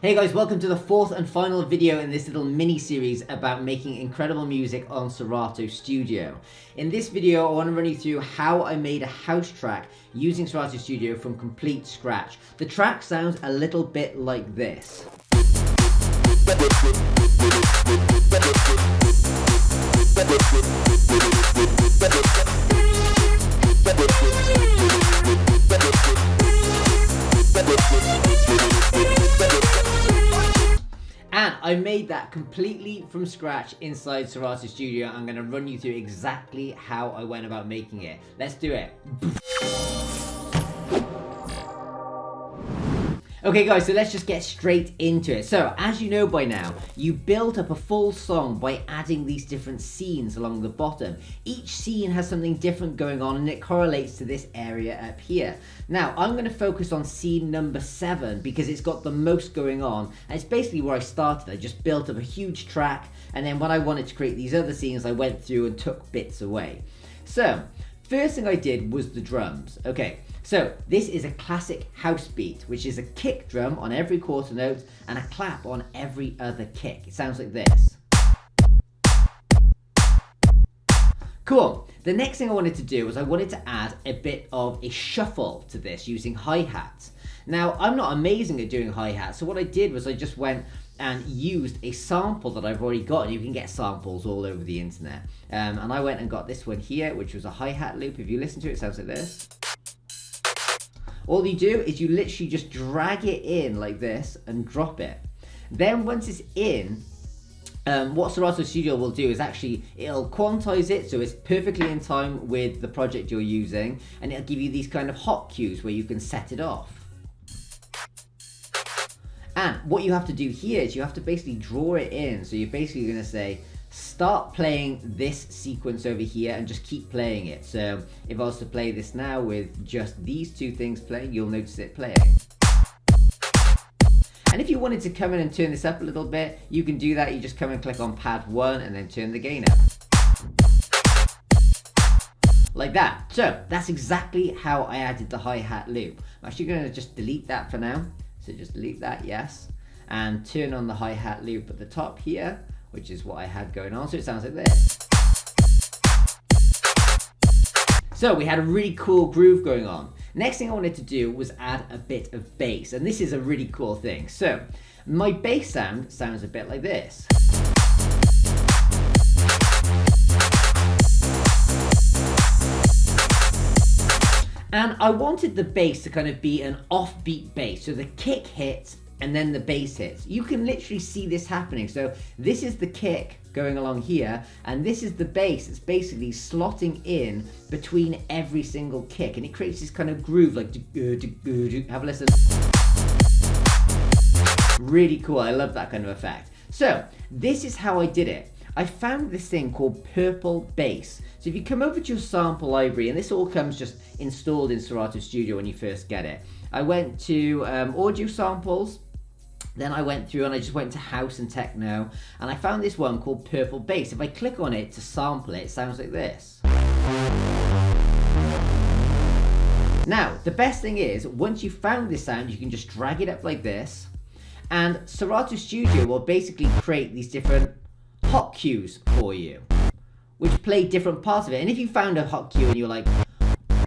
Hey guys, welcome to the fourth and final video in this little mini-series about making incredible music on Serato Studio. In this video, I want to run you through how I made a house track using Serato Studio from complete scratch. The track sounds a little bit like this. And I made that completely from scratch inside Serato Studio. I'm going to run you through exactly how I went about making it. Let's do it. Okay guys, so let's just get straight into it. So, as you know by now, you build up a full song by adding these different scenes along the bottom. Each scene has something different going on and it correlates to this area up here. Now, I'm going to focus on scene number 7 because it's got the most going on. And it's basically where I started. I just built up a huge track, and then when I wanted to create these other scenes, I went through and took bits away. So, first thing I did was the drums. Okay. So this is a classic house beat, which is a kick drum on every quarter note and a clap on every other kick. It sounds like this. Cool. The next thing I wanted to do was I wanted to add a bit of a shuffle to this using hi-hats. Now, I'm not amazing at doing hi-hats, so what I did was I just went and used a sample that I've already got. You can get samples all over the internet. And I went and got this one here, which was a hi-hat loop. If you listen to it, it sounds like this. All you do is you literally just drag it in like this and drop it. Then once it's in, what Serato Studio will do is actually, it'll quantize it so it's perfectly in time with the project you're using, and it'll give you these kind of hot cues where you can set it off. And what you have to do here is you have to basically draw it in. So you're basically going to say, start playing this sequence over here and just keep playing it. So if I was to play this now with just these two things playing, you'll notice it playing. And if you wanted to come in and turn this up a little bit, you can do that. You just come and click on pad 1 and then turn the gain up. Like that. So that's exactly how I added the hi-hat loop. I'm actually going to just delete that for now. So just delete that, yes. And turn on the hi-hat loop at the top here, which is what I had going on. So it sounds like this. So we had a really cool groove going on. Next thing I wanted to do was add a bit of bass. And this is a really cool thing. So my bass sound sounds a bit like this. And I wanted the bass to kind of be an offbeat bass. So the kick hits and then the bass hits. You can literally see this happening. So this is the kick going along here, and this is the bass. It's basically slotting in between every single kick, and it creates this kind of groove like have a listen. Really cool. I love that kind of effect. So this is how I did it. I found this thing called purple bass. So if you come over to your sample library, and this all comes just installed in Serato Studio when you first get it. I went to audio samples, then I went through and I just went to house and techno, and I found this one called purple bass. If I click on it to sample it, it sounds like this. Now, the best thing is, once you've found this sound, you can just drag it up like this, and Serato Studio will basically create these different hot cues for you, which play different parts of it. And if you found a hot cue and you're like,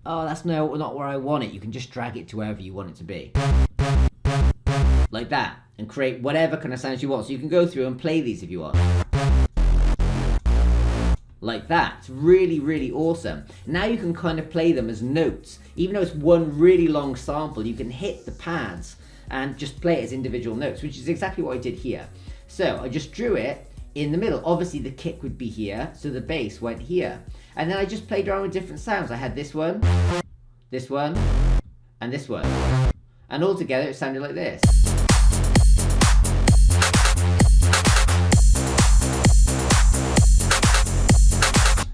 oh, that's not where I want it, you can just drag it to wherever you want it to be. Like that. And create whatever kind of sounds you want. So you can go through and play these if you want. Like that. It's really, really awesome. Now you can kind of play them as notes. Even though it's one really long sample, you can hit the pads and just play it as individual notes, which is exactly what I did here. So I just drew it in the middle. Obviously the kick would be here, so the bass went here. And then I just played around with different sounds. I had this one, and this one. And all together it sounded like this.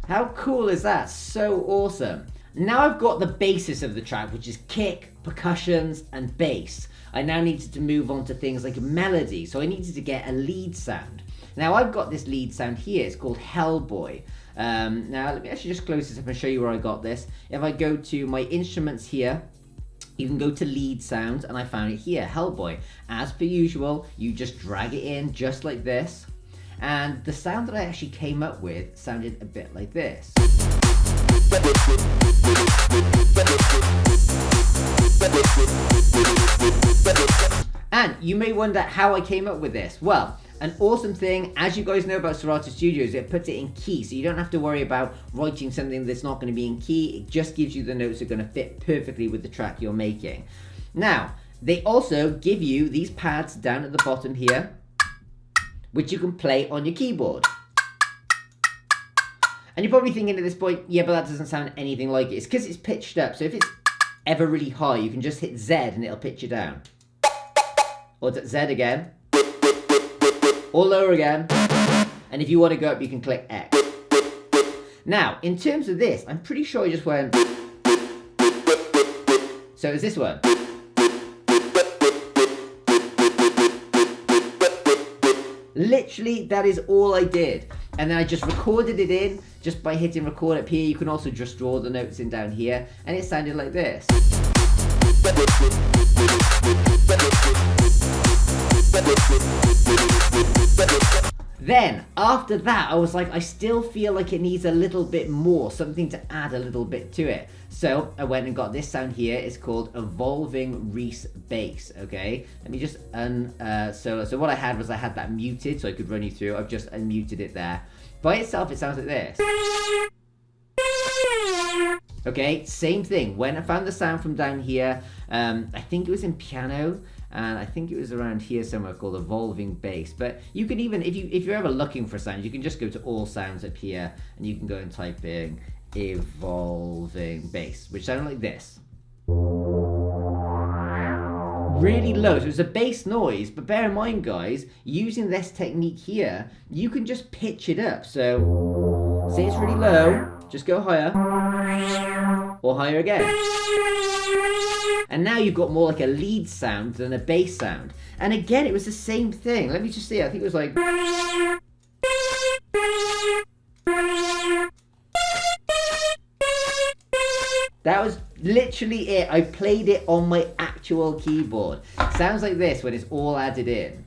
How cool is that? So awesome. Now I've got the basis of the track, which is kick, percussions, and bass. I now needed to move on to things like melody, so I needed to get a lead sound. Now I've got this lead sound here, it's called Hellboy. Now let me actually just close this up and show you where I got this. If I go to my instruments here, you can go to lead sounds, and I found it here, Hellboy. As per usual, you just drag it in just like this, and the sound that I actually came up with sounded a bit like this. And you may wonder how I came up with this. Well, an awesome thing, as you guys know about Serato Studio, is it puts it in key, so you don't have to worry about writing something that's not going to be in key. It just gives you the notes that are going to fit perfectly with the track you're making. Now, they also give you these pads down at the bottom here, which you can play on your keyboard. And you're probably thinking at this point, yeah, but that doesn't sound anything like it. It's because it's pitched up, so if it's ever really high, you can just hit Z and it'll pitch you down. Or Z again. Or lower again, and if you want to go up, you can click X. Now, in terms of this, I'm pretty sure I just went, so it's this one. Literally, that is all I did. And then I just recorded it in, just by hitting record up here. You can also just draw the notes in down here, and it sounded like this. Then, after that, I was like, I still feel like it needs a little bit more, something to add a little bit to it. So, I went and got this sound here. It's called Evolving Reese Bass, okay? Let me just so what I had was I had that muted, so I could run you through. I've just unmuted it there. By itself, it sounds like this. Okay, same thing. When I found the sound from down here, I think it was in piano, and I think it was around here somewhere called Evolving Bass. But you can even, if you're ever looking for sounds, you can just go to all sounds up here, and you can go and type in Evolving Bass, which sound like this. Really low, so it's a bass noise, but bear in mind, guys, using this technique here, you can just pitch it up. So, say it's really low, just go higher, or higher again. And now you've got more like a lead sound than a bass sound. And again, it was the same thing. Let me just see, I think it was like... That was literally it. I played it on my actual keyboard. Sounds like this when it's all added in.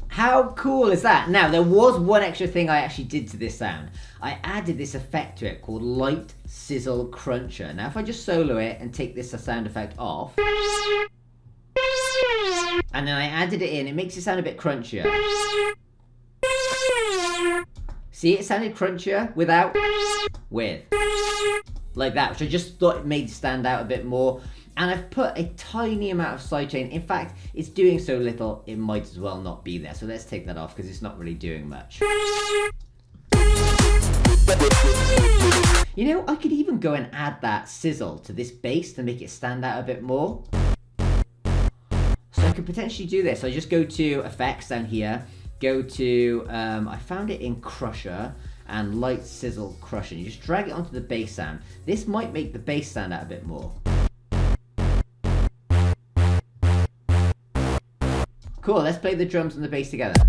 How cool is that? Now, there was one extra thing I actually did to this sound. I added this effect to it called Light Sizzle Cruncher. Now, if I just solo it and take this sound effect off, and then I added it in, it makes it sound a bit crunchier. See, it sounded crunchier without, with. Like that, which I just thought it made stand out a bit more. And I've put a tiny amount of sidechain. In fact, it's doing so little, it might as well not be there. So let's take that off because it's not really doing much. You know, I could even go and add that sizzle to this bass to make it stand out a bit more. So I could potentially do this. So I just go to effects down here, go to, I found it in Crusher, and Light Sizzle Crusher. You just drag it onto the bass sound. This might make the bass stand out a bit more. Cool, let's play the drums and the bass together.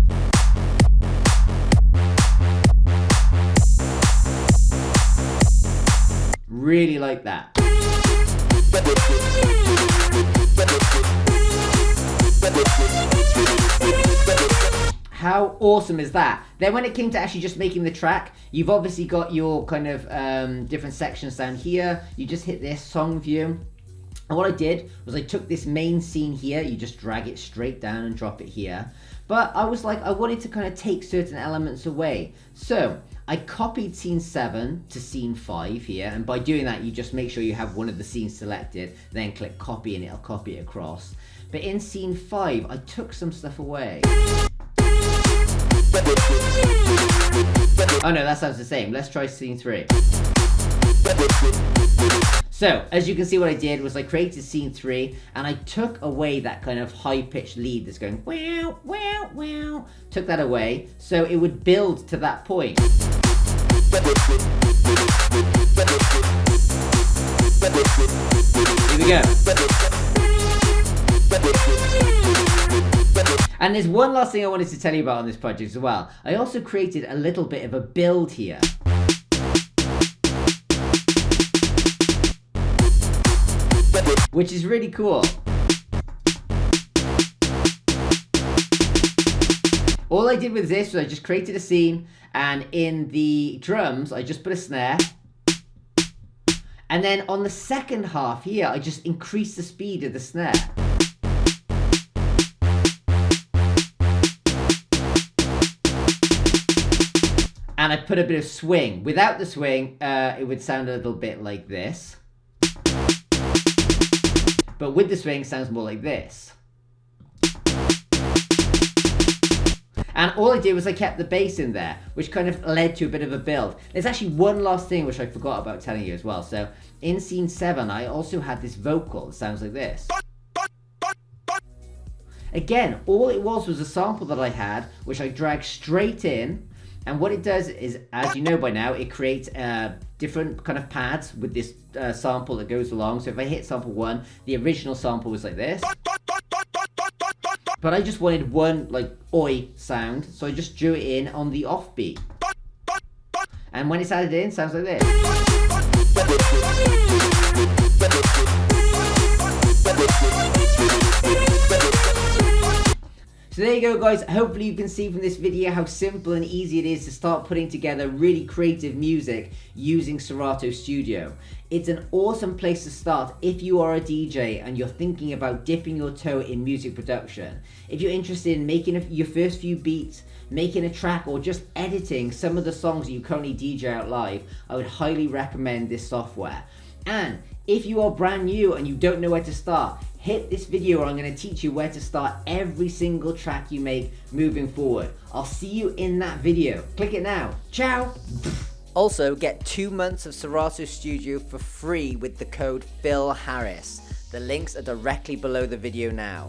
Really like that. How awesome is that? Then when it came to actually just making the track, you've obviously got your kind of different sections down here. You just hit this song view. And what I did was I took this main scene here, you just drag it straight down and drop it here. But I was like, I wanted to kind of take certain elements away. So I copied scene 7 to scene 5 here. And by doing that, you just make sure you have one of the scenes selected, then click copy and it'll copy it across. But in scene 5, I took some stuff away. Oh no, that sounds the same. Let's try scene 3. So, as you can see, what I did was I created scene 3 and I took away that kind of high-pitched lead that's going wow, wow, wow. Took that away so it would build to that point. Here we go. And there's one last thing I wanted to tell you about on this project as well. I also created a little bit of a build here. Which is really cool. All I did with this was I just created a scene, and in the drums I just put a snare, and then on the second half here I just increased the speed of the snare. And I put a bit of swing. Without the swing, it would sound a little bit like this. But with the swing, it sounds more like this. And all I did was I kept the bass in there, which kind of led to a bit of a build. There's actually one last thing which I forgot about telling you as well. So in scene 7, I also had this vocal that sounds like this. Again, all it was a sample that I had, which I dragged straight in. And what it does is, as you know by now, it creates different kind of pads with this sample that goes along. So if I hit sample 1, the original sample was like this. But I just wanted one like oi sound, so I just drew it in on the offbeat. And when it's added in, it sounds like this. So there you go, guys. Hopefully you can see from this video how simple and easy it is to start putting together really creative music using Serato Studio. It's an awesome place to start if you are a DJ and you're thinking about dipping your toe in music production. If you're interested in making your first few beats, making a track, or just editing some of the songs that you currently DJ out live, I would highly recommend this software. And if you are brand new and you don't know where to start, hit this video where I'm going to teach you where to start every single track you make moving forward. I'll see you in that video. Click it now. Ciao! Also, get 2 months of Serato Studio for free with the code PhilHarris. The links are directly below the video now.